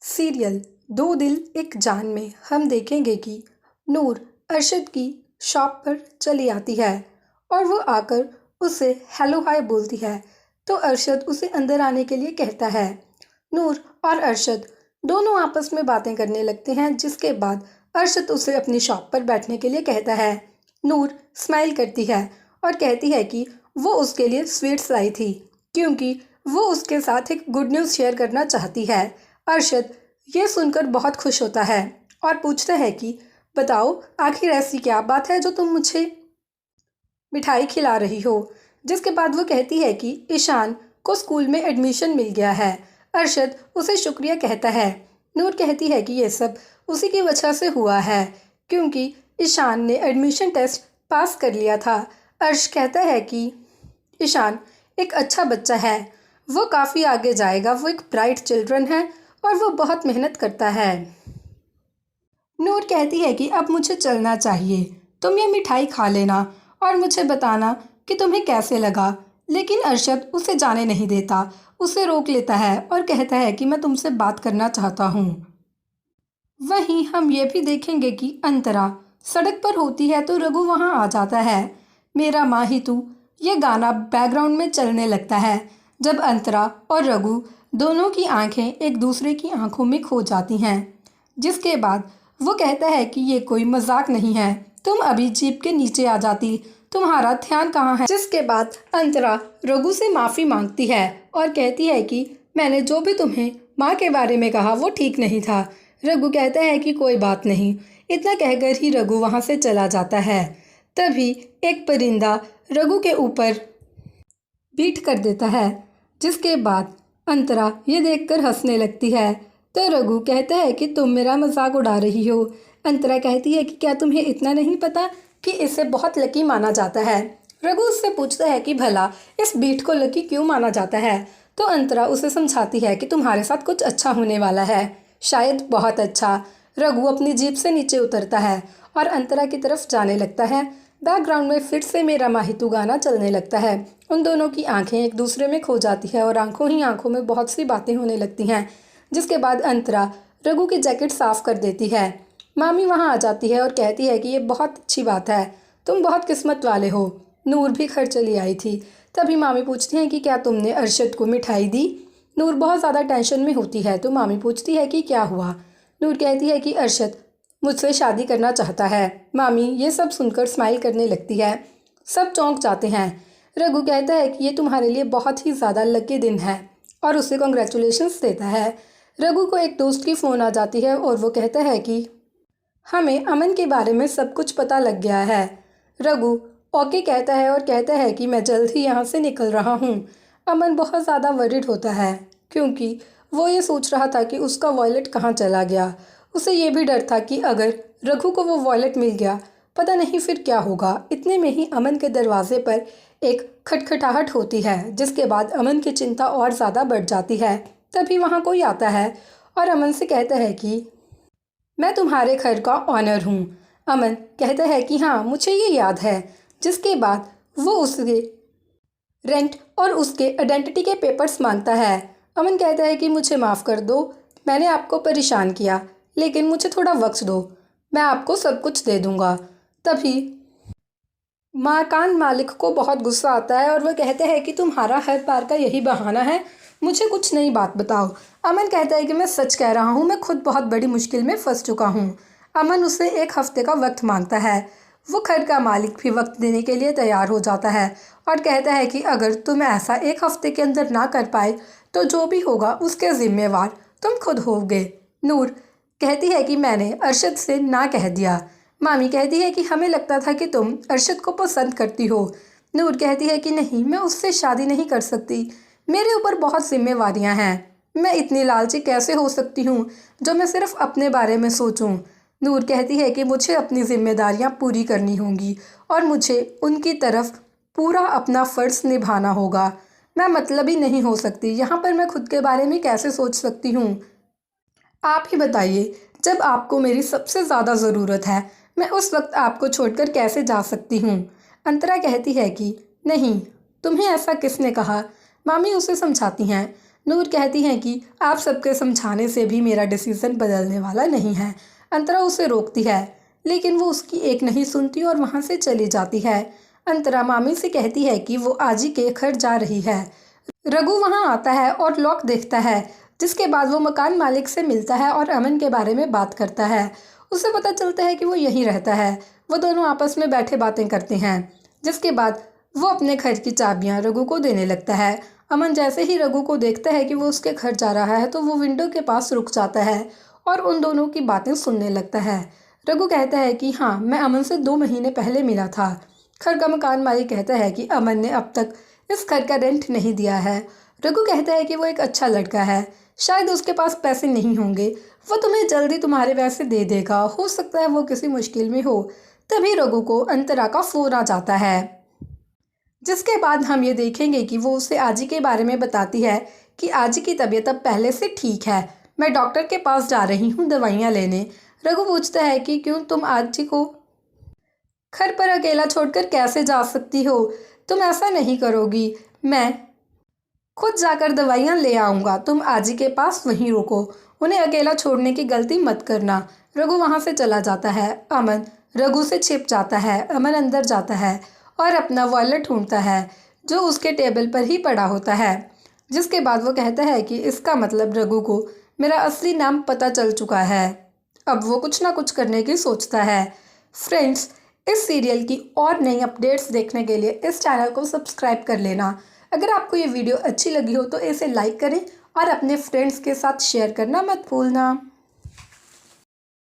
Serial दो दिल एक जान में हम देखेंगे कि नूर अरशद की शॉप पर चली आती है और वो आकर उससे हेलो हाय बोलती है। तो अरशद उसे अंदर आने के लिए कहता है। नूर और अरशद दोनों आपस में बातें करने लगते हैं, जिसके बाद अरशद उसे अपनी शॉप पर बैठने के लिए कहता है। नूर स्माइल करती है और कहती है कि वो उसके लिए स्वीट्स लाई थी क्योंकि वो उसके साथ एक गुड न्यूज़ शेयर करना चाहती है। अरशद ये सुनकर बहुत खुश होता है और पूछता है कि बताओ, आखिर ऐसी क्या बात है जो तुम मुझे मिठाई खिला रही हो। जिसके बाद वो कहती है कि ईशान को स्कूल में एडमिशन मिल गया है। अरशद उसे शुक्रिया कहता है। नूर कहती है कि ये सब उसी की वजह से हुआ है क्योंकि ईशान ने एडमिशन टेस्ट पास कर लिया था। अर्श कहता है कि ईशान एक अच्छा बच्चा है, वो काफ़ी आगे जाएगा, वो एक ब्राइट चिल्ड्रन है और वो बहुत मेहनत करता है। नूर कहती है कि अब मुझे चलना चाहिए, तुम ये मिठाई खा लेना और मुझे बताना कि तुम्हें कैसे लगा। लेकिन अरशद उसे जाने नहीं देता, उसे रोक लेता है और कहता है कि मैं तुमसे बात करना चाहता हूँ। वहीं हम ये भी देखेंगे कि अंतरा सड़क पर होती है तो रघु वहाँ आ जाता है। मेरा माँ ही तू ये गाना बैकग्राउंड में चलने लगता है। जब अंतरा और रघु दोनों की आंखें एक दूसरे की आंखों में खो जाती हैं। जिसके बाद वो कहता है कि ये कोई मजाक नहीं है, तुम अभी जीप के नीचे आ जाती, तुम्हारा ध्यान कहाँ है। जिसके बाद अंतरा रघु से माफ़ी मांगती है और कहती है कि मैंने जो भी तुम्हें माँ के बारे में कहा वो ठीक नहीं था। रघु कहता है कि कोई बात नहीं। इतना कहकर ही रघु वहाँ से चला जाता है। तभी एक परिंदा रघु के ऊपर बीट कर देता है। जिसके बाद अंतरा ये देखकर हंसने लगती है। तो रघु कहता है कि तुम मेरा मजाक उड़ा रही हो। अंतरा कहती है कि क्या तुम्हें इतना नहीं पता कि इसे बहुत लकी माना जाता है। रघु उससे पूछता है कि भला इस बीट को लकी क्यों माना जाता है। तो अंतरा उसे समझाती है कि तुम्हारे साथ कुछ अच्छा होने वाला है, शायद बहुत अच्छा। रघु अपनी जीप से नीचे उतरता है और अंतरा की तरफ जाने लगता है। बैकग्राउंड में फिर से मेरा माहितू गाना चलने लगता है। उन दोनों की आंखें एक दूसरे में खो जाती है और आंखों ही आंखों में बहुत सी बातें होने लगती हैं। जिसके बाद अंतरा रघु की जैकेट साफ कर देती है। मामी वहाँ आ जाती है और कहती है कि ये बहुत अच्छी बात है, तुम बहुत किस्मत वाले हो, नूर भी घर चली आई थी। तभी मामी पूछती हैं कि क्या तुमने अरशद को मिठाई दी। नूर बहुत ज़्यादा टेंशन में होती है तो मामी पूछती है कि क्या हुआ। नूर कहती है कि अरशद मुझसे शादी करना चाहता है। मामी ये सब सुनकर स्माइल करने लगती है। सब चौंक जाते हैं। रघु कहता है कि ये तुम्हारे लिए बहुत ही ज़्यादा लकी दिन है और उसे कॉन्ग्रेचुलेशंस देता है। रघु को एक दोस्त की फ़ोन आ जाती है और वो कहता है कि हमें अमन के बारे में सब कुछ पता लग गया है। रघु ओके कहता है और कहता है कि मैं जल्द ही यहाँ से निकल रहा हूँ। अमन बहुत ज़्यादा वरिड होता है क्योंकि वो ये सोच रहा था कि उसका वॉलेट कहाँ चला गया। उसे ये भी डर था कि अगर रघु को वो वॉलेट मिल गया, पता नहीं फिर क्या होगा। इतने में ही अमन के दरवाजे पर एक खटखटाहट होती है। जिसके बाद अमन की चिंता और ज़्यादा बढ़ जाती है। तभी वहाँ कोई आता है और अमन से कहता है कि मैं तुम्हारे घर का ऑनर हूँ। अमन कहता है कि हाँ, मुझे ये याद है। जिसके बाद वो उसके रेंट और उसके आइडेंटिटी के पेपर्स मांगता है। अमन कहता है कि मुझे माफ़ कर दो, मैंने आपको परेशान किया, लेकिन मुझे थोड़ा वक्त दो, मैं आपको सब कुछ दे दूँगा। तभी मकान मालिक को बहुत गुस्सा आता है और वह कहते हैं कि तुम्हारा हर बार का यही बहाना है, मुझे कुछ नई बात बताओ। अमन कहता है कि मैं सच कह रहा हूँ, मैं खुद बहुत बड़ी मुश्किल में फंस चुका हूँ। अमन उससे एक हफ्ते का वक्त मांगता है। वो घर का मालिक भी वक्त देने के लिए तैयार हो जाता है और कहता है कि अगर तुम ऐसा एक हफ्ते के अंदर ना कर पाए तो जो भी होगा उसके ज़िम्मेवार तुम खुद होगे। नूर कहती है कि मैंने अरशद से ना कह दिया। मामी कहती है कि हमें लगता था कि तुम अरशद को पसंद करती हो। नूर कहती है कि नहीं, मैं उससे शादी नहीं कर सकती, मेरे ऊपर बहुत जिम्मेवारियां हैं, मैं इतनी लालची कैसे हो सकती हूँ जो मैं सिर्फ अपने बारे में सोचूं। नूर कहती है कि मुझे अपनी जिम्मेदारियां पूरी करनी होंगी और मुझे उनकी तरफ पूरा अपना फ़र्ज़ निभाना होगा। मैं मतलबी नहीं हो सकती, यहाँ पर मैं खुद के बारे में कैसे सोच सकती हूँ। आप ही बताइए, जब आपको मेरी सबसे ज़्यादा ज़रूरत है, मैं उस वक्त आपको छोड़कर कैसे जा सकती हूँ। अंतरा कहती है कि नहीं, तुम्हें ऐसा किसने कहा। मामी उसे समझाती हैं। नूर कहती हैं कि आप सबके समझाने से भी मेरा डिसीज़न बदलने वाला नहीं है। अंतरा उसे रोकती है, लेकिन वो उसकी एक नहीं सुनती और वहाँ से चली जाती है। अंतरा मामी से कहती है कि वो आजी के घर जा रही है। रघु वहाँ आता है और लॉक देखता है, जिसके बाद वो मकान मालिक से मिलता है और अमन के बारे में बात करता है। उसे पता चलता है कि वो यहीं रहता है। वो दोनों आपस में बैठे बातें करते हैं, जिसके बाद वो अपने घर की चाबियां रघु को देने लगता है। अमन जैसे ही रघु को देखता है कि वो उसके घर जा रहा है तो वो विंडो के पास रुक जाता है और उन दोनों की बातें सुनने लगता है। रघु कहता है कि हाँ, मैं अमन से 2 महीने पहले मिला था। घर का मकान मालिक कहता है कि अमन ने अब तक इस घर का रेंट नहीं दिया है। रघु कहता है कि वो एक अच्छा लड़का है, शायद उसके पास पैसे नहीं होंगे, वो तुम्हें जल्दी तुम्हारे पैसे दे देगा, हो सकता है वो किसी मुश्किल में हो। तभी रघु को अंतरा का फ़ोन आ जाता है, जिसके बाद हम ये देखेंगे कि वो उसे आजी के बारे में बताती है कि आजी की तबीयत अब पहले से ठीक है, मैं डॉक्टर के पास जा रही हूँ दवाइयाँ लेने। रघु पूछता है कि क्यों, तुम आजी को घर पर अकेला छोड़कर कैसे जा सकती हो? तुम ऐसा नहीं करोगी, मैं खुद जाकर दवाइयाँ ले आऊँगा, तुम आजी के पास वहीं रुको, उन्हें अकेला छोड़ने की गलती मत करना। रघु वहाँ से चला जाता है। अमन रघु से छिप जाता है। अमन अंदर जाता है और अपना वॉलेट ढूंढता है, जो उसके टेबल पर ही पड़ा होता है। जिसके बाद वो कहता है कि इसका मतलब रघु को मेरा असली नाम पता चल चुका है। अब वो कुछ ना कुछ करने की सोचता है। फ्रेंड्स, इस सीरियल की और नई अपडेट्स देखने के लिए इस चैनल को सब्सक्राइब कर लेना। अगर आपको ये वीडियो अच्छी लगी हो तो इसे लाइक करें और अपने फ्रेंड्स के साथ शेयर करना मत भूलना।